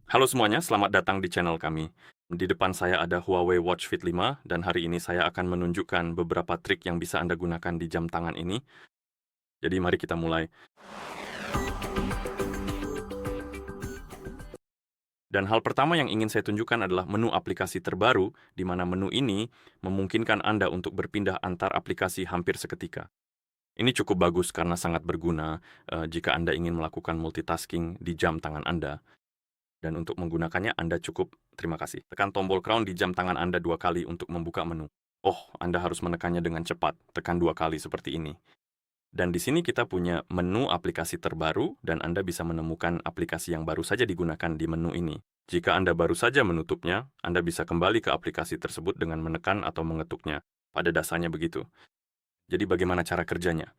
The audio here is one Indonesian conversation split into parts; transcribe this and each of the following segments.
Halo semuanya, selamat datang di channel kami. Di depan saya ada Huawei Watch Fit 5, dan hari ini saya akan menunjukkan beberapa trik yang bisa Anda gunakan di jam tangan ini. Jadi mari kita mulai. Dan hal pertama yang ingin saya tunjukkan adalah menu aplikasi terbaru, di mana menu ini memungkinkan Anda untuk berpindah antar aplikasi hampir seketika. Ini cukup bagus karena sangat berguna jika Anda ingin melakukan multitasking di jam tangan Anda. Dan untuk menggunakannya, Anda cukup, terima kasih, tekan tombol crown di jam tangan Anda 2 kali untuk membuka menu. Oh, Anda harus menekannya dengan cepat, tekan 2 kali seperti ini. Dan di sini kita punya menu aplikasi terbaru, dan Anda bisa menemukan aplikasi yang baru saja digunakan di menu ini. Jika Anda baru saja menutupnya, Anda bisa kembali ke aplikasi tersebut dengan menekan atau mengetuknya. Pada dasarnya begitu. Jadi bagaimana cara kerjanya?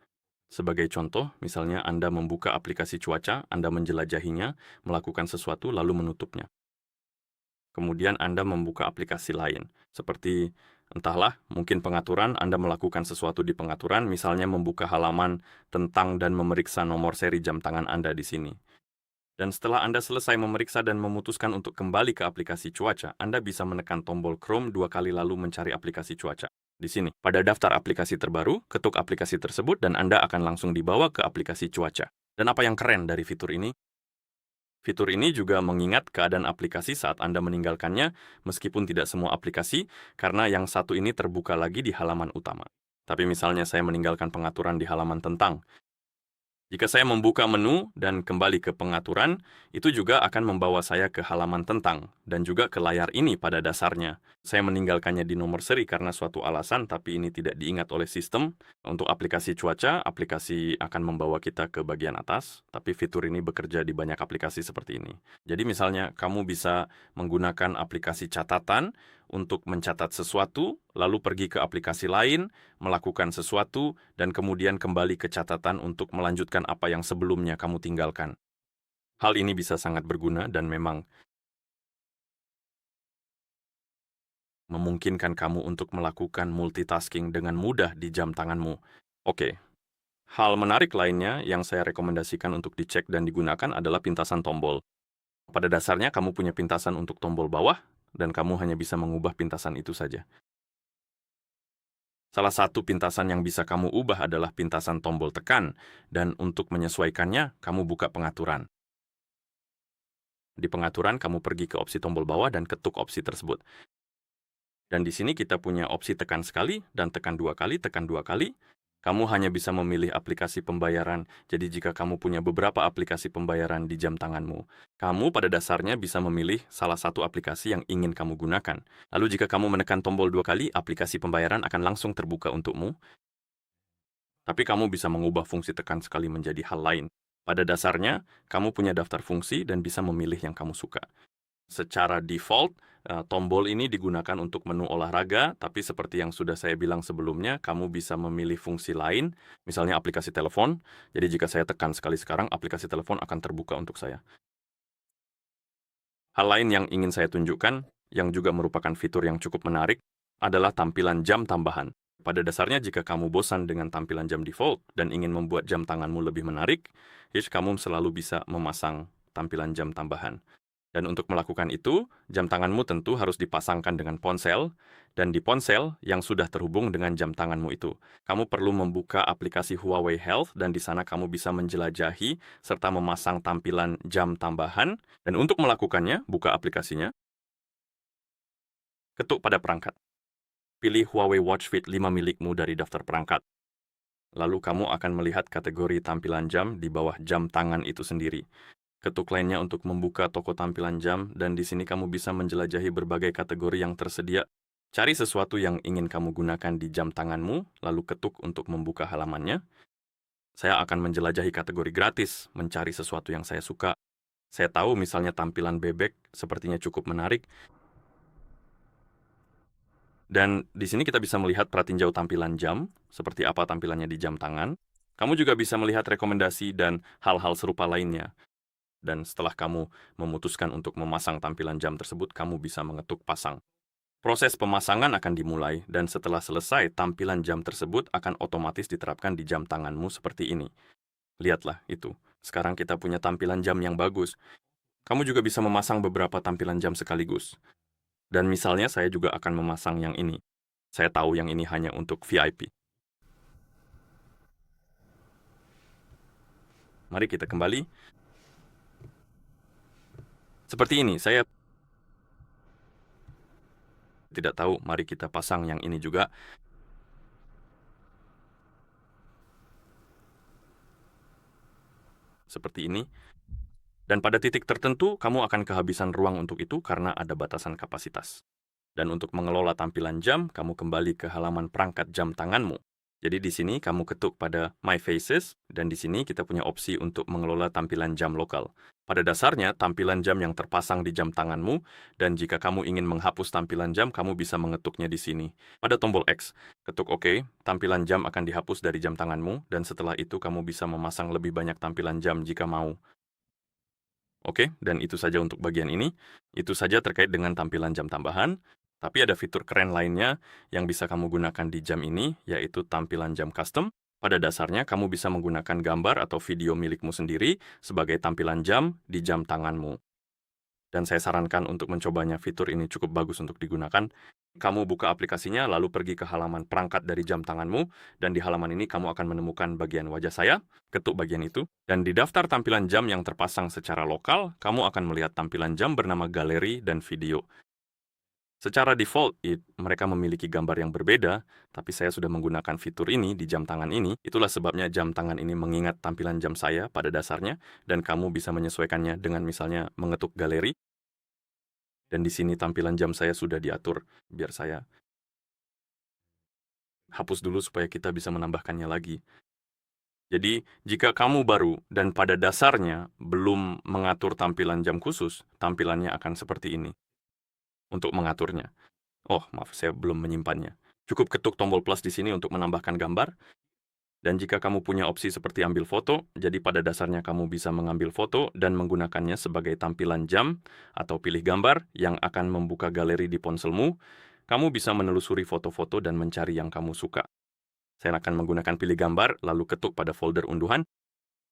Sebagai contoh, misalnya Anda membuka aplikasi cuaca, Anda menjelajahinya, melakukan sesuatu, lalu menutupnya. Kemudian Anda membuka aplikasi lain, seperti entahlah, mungkin pengaturan, Anda melakukan sesuatu di pengaturan, misalnya membuka halaman tentang dan memeriksa nomor seri jam tangan Anda di sini. Dan setelah Anda selesai memeriksa dan memutuskan untuk kembali ke aplikasi cuaca, Anda bisa menekan tombol Chrome 2 kali lalu mencari aplikasi cuaca. Di sini, pada daftar aplikasi terbaru, ketuk aplikasi tersebut dan Anda akan langsung dibawa ke aplikasi cuaca. Dan apa yang keren dari fitur ini? Fitur ini juga mengingat keadaan aplikasi saat Anda meninggalkannya, meskipun tidak semua aplikasi, karena yang satu ini terbuka lagi di halaman utama. Tapi misalnya saya meninggalkan pengaturan di halaman tentang. Jika saya membuka menu dan kembali ke pengaturan, itu juga akan membawa saya ke halaman tentang, dan juga ke layar ini pada dasarnya. Saya meninggalkannya di nomor seri karena suatu alasan, tapi ini tidak diingat oleh sistem. Untuk aplikasi cuaca, aplikasi akan membawa kita ke bagian atas, tapi fitur ini bekerja di banyak aplikasi seperti ini. Jadi misalnya, kamu bisa menggunakan aplikasi catatan untuk mencatat sesuatu, lalu pergi ke aplikasi lain, melakukan sesuatu, dan kemudian kembali ke catatan untuk melanjutkan apa yang sebelumnya kamu tinggalkan. Hal ini bisa sangat berguna dan memang memungkinkan kamu untuk melakukan multitasking dengan mudah di jam tanganmu. Oke, hal menarik lainnya yang saya rekomendasikan untuk dicek dan digunakan adalah pintasan tombol. Pada dasarnya, kamu punya pintasan untuk tombol bawah, dan kamu hanya bisa mengubah pintasan itu saja. Salah satu pintasan yang bisa kamu ubah adalah pintasan tombol tekan, dan untuk menyesuaikannya, kamu buka pengaturan. Di pengaturan, kamu pergi ke opsi tombol bawah dan ketuk opsi tersebut. Dan di sini kita punya opsi tekan sekali dan tekan 2 kali, tekan 2 kali. Kamu hanya bisa memilih aplikasi pembayaran, jadi jika kamu punya beberapa aplikasi pembayaran di jam tanganmu, kamu pada dasarnya bisa memilih salah satu aplikasi yang ingin kamu gunakan. Lalu jika kamu menekan tombol 2 kali, aplikasi pembayaran akan langsung terbuka untukmu, tapi kamu bisa mengubah fungsi tekan sekali menjadi hal lain. Pada dasarnya, kamu punya daftar fungsi dan bisa memilih yang kamu suka. Secara default, tombol ini digunakan untuk menu olahraga, tapi seperti yang sudah saya bilang sebelumnya, kamu bisa memilih fungsi lain, misalnya aplikasi telepon. Jadi jika saya tekan sekali sekarang, aplikasi telepon akan terbuka untuk saya. Hal lain yang ingin saya tunjukkan, yang juga merupakan fitur yang cukup menarik, adalah tampilan jam tambahan. Pada dasarnya, jika kamu bosan dengan tampilan jam default dan ingin membuat jam tanganmu lebih menarik, kamu selalu bisa memasang tampilan jam tambahan. Dan untuk melakukan itu, jam tanganmu tentu harus dipasangkan dengan ponsel, dan di ponsel yang sudah terhubung dengan jam tanganmu itu, kamu perlu membuka aplikasi Huawei Health, dan di sana kamu bisa menjelajahi serta memasang tampilan jam tambahan. Dan untuk melakukannya, buka aplikasinya, ketuk pada perangkat. Pilih Huawei Watch Fit 5 milikmu dari daftar perangkat. Lalu kamu akan melihat kategori tampilan jam di bawah jam tangan itu sendiri. Ketuk lainnya untuk membuka toko tampilan jam, dan di sini kamu bisa menjelajahi berbagai kategori yang tersedia. Cari sesuatu yang ingin kamu gunakan di jam tanganmu, lalu ketuk untuk membuka halamannya. Saya akan menjelajahi kategori gratis, mencari sesuatu yang saya suka. Saya tahu misalnya tampilan bebek sepertinya cukup menarik. Dan di sini kita bisa melihat pratinjau tampilan jam, seperti apa tampilannya di jam tangan. Kamu juga bisa melihat rekomendasi dan hal-hal serupa lainnya. Dan setelah kamu memutuskan untuk memasang tampilan jam tersebut, kamu bisa mengetuk pasang. Proses pemasangan akan dimulai, dan setelah selesai, tampilan jam tersebut akan otomatis diterapkan di jam tanganmu seperti ini. Lihatlah itu. Sekarang kita punya tampilan jam yang bagus. Kamu juga bisa memasang beberapa tampilan jam sekaligus. Dan misalnya saya juga akan memasang yang ini. Saya tahu yang ini hanya untuk VIP. Mari kita kembali. Seperti ini, saya tidak tahu. Mari kita pasang yang ini juga. Seperti ini. Dan pada titik tertentu, kamu akan kehabisan ruang untuk itu karena ada batasan kapasitas. Dan untuk mengelola tampilan jam, kamu kembali ke halaman perangkat jam tanganmu. Jadi di sini kamu ketuk pada My Faces, dan di sini kita punya opsi untuk mengelola tampilan jam lokal. Pada dasarnya, tampilan jam yang terpasang di jam tanganmu, dan jika kamu ingin menghapus tampilan jam, kamu bisa mengetuknya di sini. Pada tombol X, ketuk OK, tampilan jam akan dihapus dari jam tanganmu, dan setelah itu kamu bisa memasang lebih banyak tampilan jam jika mau. Oke, dan itu saja untuk bagian ini. Itu saja terkait dengan tampilan jam tambahan. Tapi ada fitur keren lainnya yang bisa kamu gunakan di jam ini, yaitu tampilan jam custom. Pada dasarnya, kamu bisa menggunakan gambar atau video milikmu sendiri sebagai tampilan jam di jam tanganmu. Dan saya sarankan untuk mencobanya, fitur ini cukup bagus untuk digunakan. Kamu buka aplikasinya, lalu pergi ke halaman perangkat dari jam tanganmu, dan di halaman ini kamu akan menemukan bagian wajah saya, ketuk bagian itu, dan di daftar tampilan jam yang terpasang secara lokal, kamu akan melihat tampilan jam bernama galeri dan video. Secara default, mereka memiliki gambar yang berbeda, tapi saya sudah menggunakan fitur ini di jam tangan ini. Itulah sebabnya jam tangan ini mengingat tampilan jam saya pada dasarnya, dan kamu bisa menyesuaikannya dengan misalnya mengetuk galeri. Dan di sini tampilan jam saya sudah diatur, biar saya hapus dulu supaya kita bisa menambahkannya lagi. Jadi, jika kamu baru dan pada dasarnya belum mengatur tampilan jam khusus, tampilannya akan seperti ini. Untuk mengaturnya. Oh, maaf, saya belum menyimpannya. Cukup ketuk tombol plus di sini untuk menambahkan gambar. Dan jika kamu punya opsi seperti ambil foto, jadi pada dasarnya kamu bisa mengambil foto dan menggunakannya sebagai tampilan jam atau pilih gambar yang akan membuka galeri di ponselmu. Kamu bisa menelusuri foto-foto dan mencari yang kamu suka. Saya akan menggunakan pilih gambar, lalu ketuk pada folder unduhan.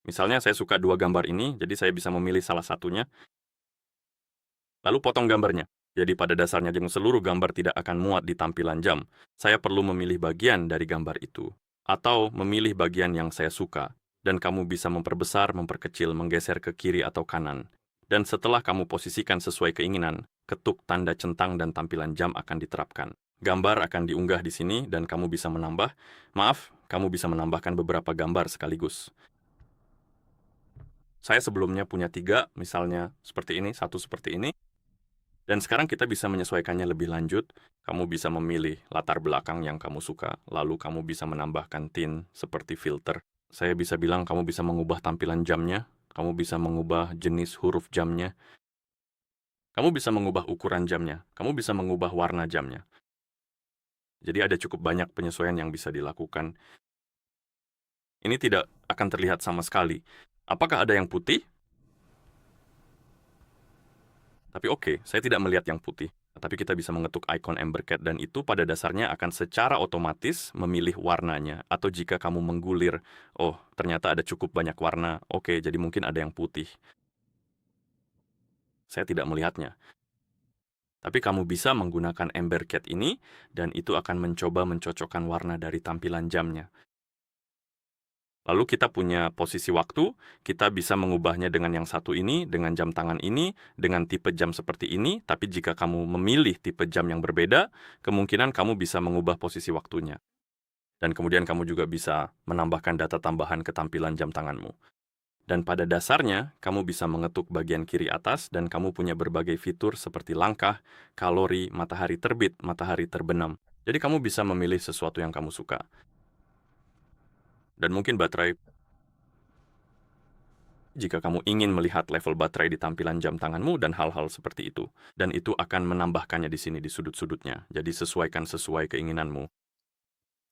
Misalnya saya suka dua gambar ini, jadi saya bisa memilih salah satunya, lalu potong gambarnya. Jadi pada dasarnya seluruh gambar tidak akan muat di tampilan jam. Saya perlu memilih bagian dari gambar itu, atau memilih bagian yang saya suka, dan kamu bisa memperbesar, memperkecil, menggeser ke kiri atau kanan. Dan setelah kamu posisikan sesuai keinginan, ketuk tanda centang dan tampilan jam akan diterapkan. Gambar akan diunggah di sini dan kamu bisa menambah. Maaf, kamu bisa menambahkan beberapa gambar sekaligus. Saya sebelumnya punya 3, misalnya seperti ini, 1 seperti ini. Dan sekarang kita bisa menyesuaikannya lebih lanjut. Kamu bisa memilih latar belakang yang kamu suka, lalu kamu bisa menambahkan tint seperti filter. Saya bisa bilang kamu bisa mengubah tampilan jamnya, kamu bisa mengubah jenis huruf jamnya, kamu bisa mengubah ukuran jamnya, kamu bisa mengubah warna jamnya. Jadi ada cukup banyak penyesuaian yang bisa dilakukan. Ini tidak akan terlihat sama sekali. Apakah ada yang putih? Tapi oke, saya tidak melihat yang putih. Tapi kita bisa mengetuk ikon Amber Cat dan itu pada dasarnya akan secara otomatis memilih warnanya. Atau jika kamu menggulir, oh ternyata ada cukup banyak warna, oke jadi mungkin ada yang putih. Saya tidak melihatnya. Tapi kamu bisa menggunakan Amber Cat ini dan itu akan mencoba mencocokkan warna dari tampilan jamnya. Lalu kita punya posisi waktu, kita bisa mengubahnya dengan yang satu ini, dengan jam tangan ini, dengan tipe jam seperti ini, tapi jika kamu memilih tipe jam yang berbeda, kemungkinan kamu bisa mengubah posisi waktunya. Dan kemudian kamu juga bisa menambahkan data tambahan ke tampilan jam tanganmu. Dan pada dasarnya, kamu bisa mengetuk bagian kiri atas dan kamu punya berbagai fitur seperti langkah, kalori, matahari terbit, matahari terbenam. Jadi kamu bisa memilih sesuatu yang kamu suka. Dan mungkin baterai, jika kamu ingin melihat level baterai di tampilan jam tanganmu dan hal-hal seperti itu. Dan itu akan menambahkannya di sini di sudut-sudutnya. Jadi sesuaikan sesuai keinginanmu.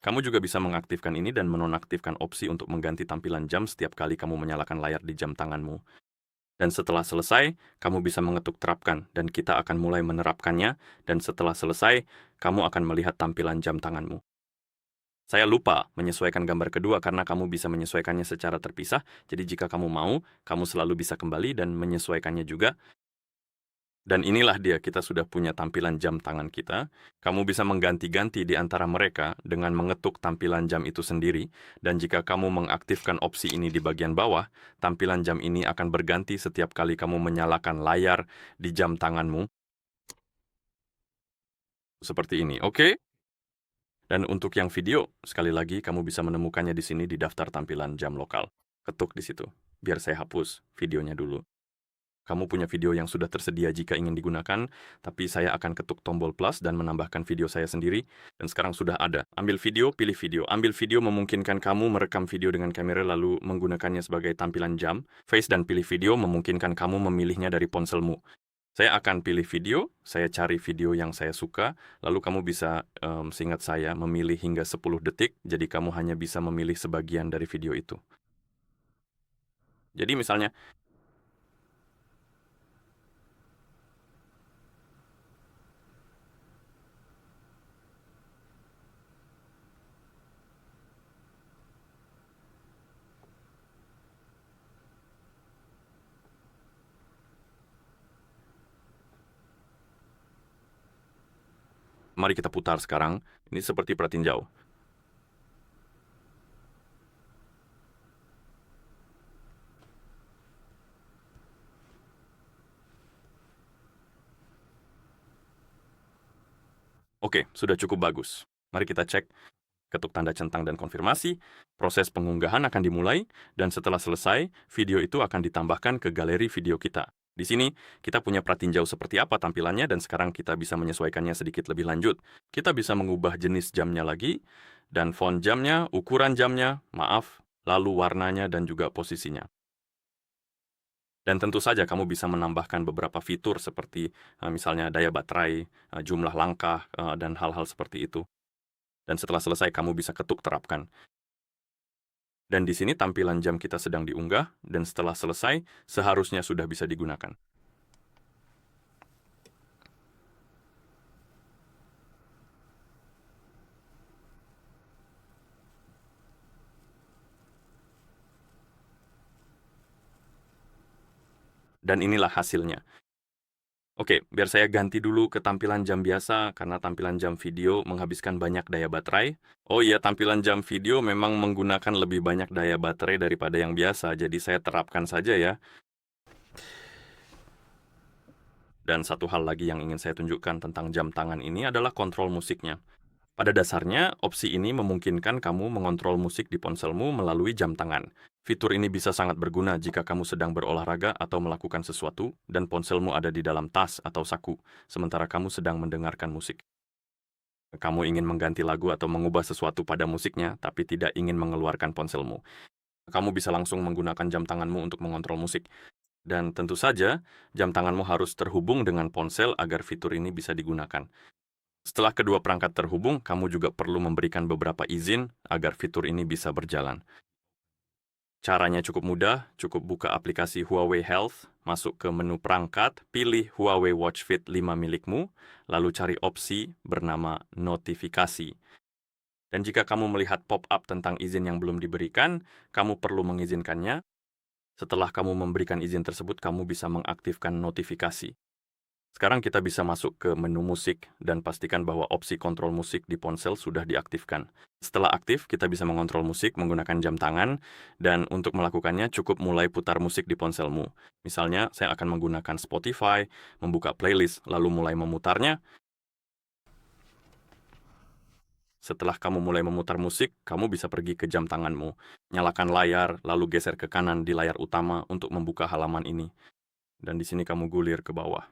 Kamu juga bisa mengaktifkan ini dan menonaktifkan opsi untuk mengganti tampilan jam setiap kali kamu menyalakan layar di jam tanganmu. Dan setelah selesai, kamu bisa mengetuk terapkan dan kita akan mulai menerapkannya dan setelah selesai, kamu akan melihat tampilan jam tanganmu. Saya lupa menyesuaikan gambar kedua karena kamu bisa menyesuaikannya secara terpisah, jadi jika kamu mau, kamu selalu bisa kembali dan menyesuaikannya juga. Dan inilah dia, kita sudah punya tampilan jam tangan kita. Kamu bisa mengganti-ganti di antara mereka dengan mengetuk tampilan jam itu sendiri, dan jika kamu mengaktifkan opsi ini di bagian bawah, tampilan jam ini akan berganti setiap kali kamu menyalakan layar di jam tanganmu, seperti ini, oke? Dan untuk yang video, sekali lagi kamu bisa menemukannya di sini di daftar tampilan jam lokal. Ketuk di situ, biar saya hapus videonya dulu. Kamu punya video yang sudah tersedia jika ingin digunakan, tapi saya akan ketuk tombol plus dan menambahkan video saya sendiri, dan sekarang sudah ada. Ambil video, pilih video. Ambil video memungkinkan kamu merekam video dengan kamera lalu menggunakannya sebagai tampilan jam. Face dan pilih video memungkinkan kamu memilihnya dari ponselmu. Saya akan pilih video, saya cari video yang saya suka, lalu kamu bisa, seingat saya, memilih hingga 10 detik, jadi kamu hanya bisa memilih sebagian dari video itu. Jadi misalnya, mari kita putar sekarang, ini seperti pratinjau. Oke, sudah cukup bagus. Mari kita cek, ketuk tanda centang dan konfirmasi, proses pengunggahan akan dimulai, dan setelah selesai, video itu akan ditambahkan ke galeri video kita. Di sini, kita punya pratinjau seperti apa tampilannya, dan sekarang kita bisa menyesuaikannya sedikit lebih lanjut. Kita bisa mengubah jenis jamnya lagi, dan font jamnya, ukuran jamnya, maaf, lalu warnanya dan juga posisinya. Dan tentu saja kamu bisa menambahkan beberapa fitur seperti misalnya daya baterai, jumlah langkah, dan hal-hal seperti itu. Dan setelah selesai, kamu bisa ketuk terapkan. Dan di sini tampilan jam kita sedang diunggah, dan setelah selesai, seharusnya sudah bisa digunakan. Dan inilah hasilnya. Oke, biar saya ganti dulu ke tampilan jam biasa, karena tampilan jam video menghabiskan banyak daya baterai. Oh iya, tampilan jam video memang menggunakan lebih banyak daya baterai daripada yang biasa, jadi saya terapkan saja ya. Dan satu hal lagi yang ingin saya tunjukkan tentang jam tangan ini adalah kontrol musiknya. Pada dasarnya, opsi ini memungkinkan kamu mengontrol musik di ponselmu melalui jam tangan. Fitur ini bisa sangat berguna jika kamu sedang berolahraga atau melakukan sesuatu, dan ponselmu ada di dalam tas atau saku, sementara kamu sedang mendengarkan musik. Kamu ingin mengganti lagu atau mengubah sesuatu pada musiknya, tapi tidak ingin mengeluarkan ponselmu. Kamu bisa langsung menggunakan jam tanganmu untuk mengontrol musik. Dan tentu saja, jam tanganmu harus terhubung dengan ponsel agar fitur ini bisa digunakan. Setelah kedua perangkat terhubung, kamu juga perlu memberikan beberapa izin agar fitur ini bisa berjalan. Caranya cukup mudah, cukup buka aplikasi Huawei Health, masuk ke menu perangkat, pilih Huawei Watch Fit 5 milikmu, lalu cari opsi bernama notifikasi. Dan jika kamu melihat pop-up tentang izin yang belum diberikan, kamu perlu mengizinkannya. Setelah kamu memberikan izin tersebut, kamu bisa mengaktifkan notifikasi. Sekarang kita bisa masuk ke menu musik dan pastikan bahwa opsi kontrol musik di ponsel sudah diaktifkan. Setelah aktif, kita bisa mengontrol musik menggunakan jam tangan, dan untuk melakukannya cukup mulai putar musik di ponselmu. Misalnya, saya akan menggunakan Spotify, membuka playlist, lalu mulai memutarnya. Setelah kamu mulai memutar musik, kamu bisa pergi ke jam tanganmu. Nyalakan layar, lalu geser ke kanan di layar utama untuk membuka halaman ini. Dan di sini kamu gulir ke bawah.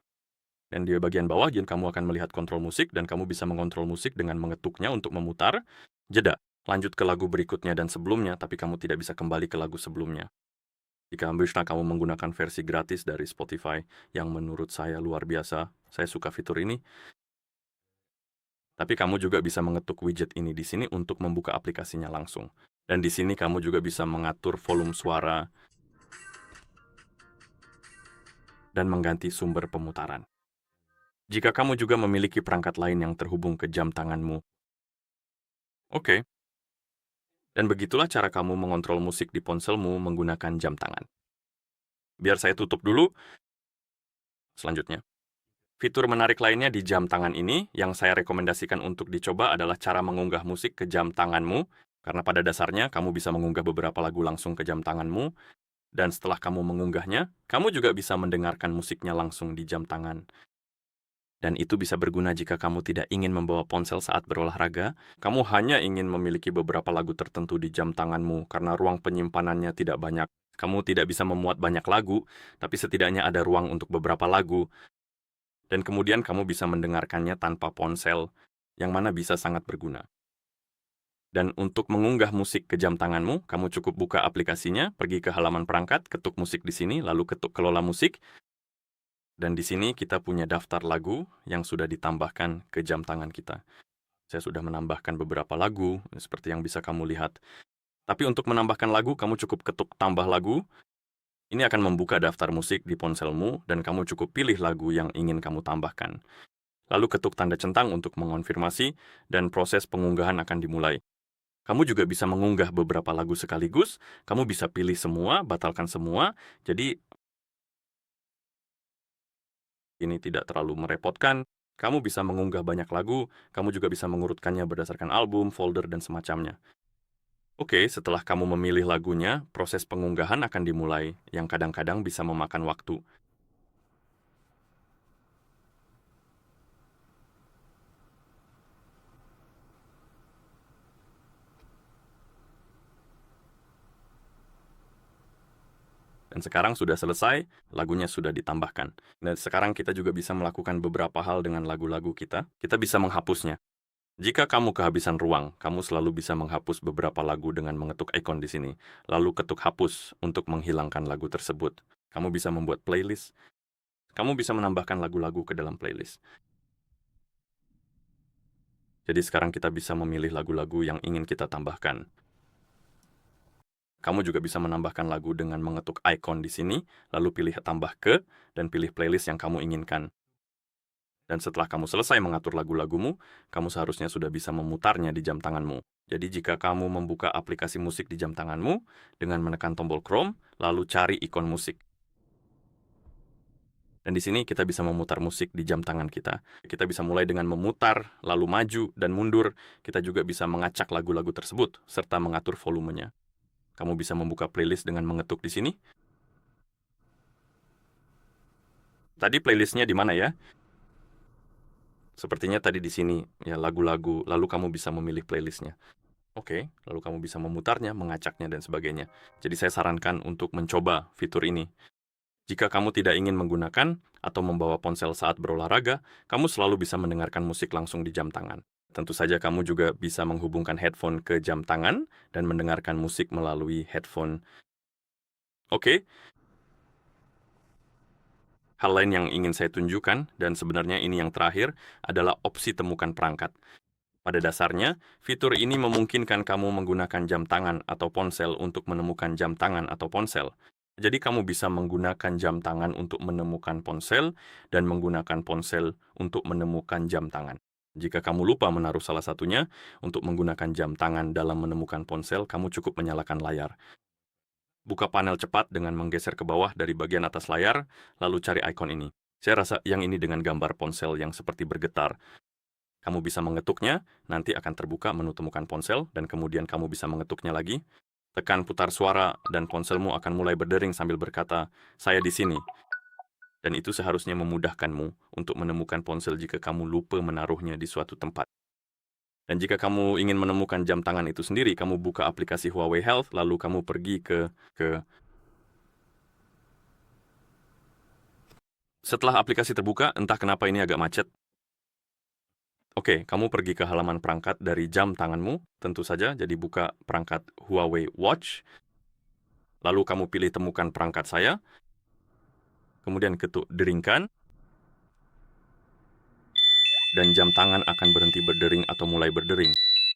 Dan di bagian bawah, kamu akan melihat kontrol musik, dan kamu bisa mengontrol musik dengan mengetuknya untuk memutar, jeda, lanjut ke lagu berikutnya dan sebelumnya, tapi kamu tidak bisa kembali ke lagu sebelumnya. Jika kamu menggunakan versi gratis dari Spotify, yang menurut saya luar biasa, saya suka fitur ini, tapi kamu juga bisa mengetuk widget ini di sini untuk membuka aplikasinya langsung. Dan di sini kamu juga bisa mengatur volume suara dan mengganti sumber pemutaran. Jika kamu juga memiliki perangkat lain yang terhubung ke jam tanganmu, oke, Dan begitulah cara kamu mengontrol musik di ponselmu menggunakan jam tangan. Biar saya tutup dulu. Selanjutnya, fitur menarik lainnya di jam tangan ini yang saya rekomendasikan untuk dicoba adalah cara mengunggah musik ke jam tanganmu, karena pada dasarnya kamu bisa mengunggah beberapa lagu langsung ke jam tanganmu, dan setelah kamu mengunggahnya, kamu juga bisa mendengarkan musiknya langsung di jam tangan. Dan itu bisa berguna jika kamu tidak ingin membawa ponsel saat berolahraga, kamu hanya ingin memiliki beberapa lagu tertentu di jam tanganmu karena ruang penyimpanannya tidak banyak. Kamu tidak bisa memuat banyak lagu, tapi setidaknya ada ruang untuk beberapa lagu. Dan kemudian kamu bisa mendengarkannya tanpa ponsel, yang mana bisa sangat berguna. Dan untuk mengunggah musik ke jam tanganmu, kamu cukup buka aplikasinya, pergi ke halaman perangkat, ketuk musik di sini, lalu ketuk kelola musik, dan di sini kita punya daftar lagu yang sudah ditambahkan ke jam tangan kita. Saya sudah menambahkan beberapa lagu, seperti yang bisa kamu lihat. Tapi untuk menambahkan lagu, kamu cukup ketuk tambah lagu. Ini akan membuka daftar musik di ponselmu, dan kamu cukup pilih lagu yang ingin kamu tambahkan. Lalu ketuk tanda centang untuk mengonfirmasi, dan proses pengunggahan akan dimulai. Kamu juga bisa mengunggah beberapa lagu sekaligus, kamu bisa pilih semua, batalkan semua, jadi ini tidak terlalu merepotkan. Kamu bisa mengunggah banyak lagu, kamu juga bisa mengurutkannya berdasarkan album, folder, dan semacamnya. Oke, setelah kamu memilih lagunya, proses pengunggahan akan dimulai, yang kadang-kadang bisa memakan waktu. Dan sekarang sudah selesai, lagunya sudah ditambahkan. Dan sekarang kita juga bisa melakukan beberapa hal dengan lagu-lagu kita. Kita bisa menghapusnya. Jika kamu kehabisan ruang, kamu selalu bisa menghapus beberapa lagu dengan mengetuk ikon di sini. Lalu ketuk hapus untuk menghilangkan lagu tersebut. Kamu bisa membuat playlist. Kamu bisa menambahkan lagu-lagu ke dalam playlist. Jadi sekarang kita bisa memilih lagu-lagu yang ingin kita tambahkan. Kamu juga bisa menambahkan lagu dengan mengetuk ikon di sini, lalu pilih tambah ke, dan pilih playlist yang kamu inginkan. Dan setelah kamu selesai mengatur lagu-lagumu, kamu seharusnya sudah bisa memutarnya di jam tanganmu. Jadi jika kamu membuka aplikasi musik di jam tanganmu, dengan menekan tombol Chrome, lalu cari ikon musik. Dan di sini kita bisa memutar musik di jam tangan kita. Kita bisa mulai dengan memutar, lalu maju dan mundur. Kita juga bisa mengacak lagu-lagu tersebut, serta mengatur volumenya. Kamu bisa membuka playlist dengan mengetuk di sini. Tadi playlistnya di mana ya? Sepertinya tadi di sini, ya lagu-lagu, lalu kamu bisa memilih playlistnya. Oke, lalu kamu bisa memutarnya, mengacaknya, dan sebagainya. Jadi saya sarankan untuk mencoba fitur ini. Jika kamu tidak ingin menggunakan atau membawa ponsel saat berolahraga, kamu selalu bisa mendengarkan musik langsung di jam tangan. Tentu saja kamu juga bisa menghubungkan headphone ke jam tangan dan mendengarkan musik melalui headphone. Oke, hal lain yang ingin saya tunjukkan, dan sebenarnya ini yang terakhir, adalah opsi temukan perangkat. Pada dasarnya, fitur ini memungkinkan kamu menggunakan jam tangan atau ponsel untuk menemukan jam tangan atau ponsel. Jadi kamu bisa menggunakan jam tangan untuk menemukan ponsel dan menggunakan ponsel untuk menemukan jam tangan. Jika kamu lupa menaruh salah satunya, untuk menggunakan jam tangan dalam menemukan ponsel, kamu cukup menyalakan layar. Buka panel cepat dengan menggeser ke bawah dari bagian atas layar, lalu cari ikon ini. Saya rasa yang ini dengan gambar ponsel yang seperti bergetar. Kamu bisa mengetuknya, nanti akan terbuka menu temukan ponsel, dan kemudian kamu bisa mengetuknya lagi. Tekan putar suara, dan ponselmu akan mulai berdering sambil berkata, "Saya di sini." Dan itu seharusnya memudahkanmu untuk menemukan ponsel jika kamu lupa menaruhnya di suatu tempat. Dan jika kamu ingin menemukan jam tangan itu sendiri, kamu buka aplikasi Huawei Health, lalu kamu pergi ke... Setelah aplikasi terbuka, entah kenapa ini agak macet. Oke, kamu pergi ke halaman perangkat dari jam tanganmu, tentu saja, jadi buka perangkat Huawei Watch, lalu kamu pilih temukan perangkat saya, kemudian ketuk deringkan, dan jam tangan akan berhenti berdering atau mulai berdering.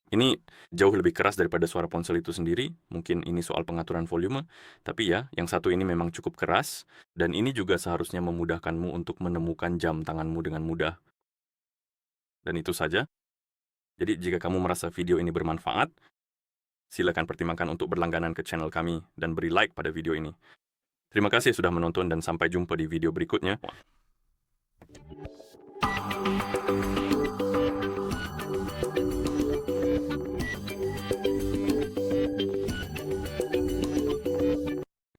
Ini jauh lebih keras daripada suara ponsel itu sendiri, mungkin ini soal pengaturan volume, tapi ya, yang satu ini memang cukup keras, dan ini juga seharusnya memudahkanmu untuk menemukan jam tanganmu dengan mudah. Dan itu saja. Jadi jika kamu merasa video ini bermanfaat, silakan pertimbangkan untuk berlangganan ke channel kami dan beri like pada video ini. Terima kasih sudah menonton dan sampai jumpa di video berikutnya.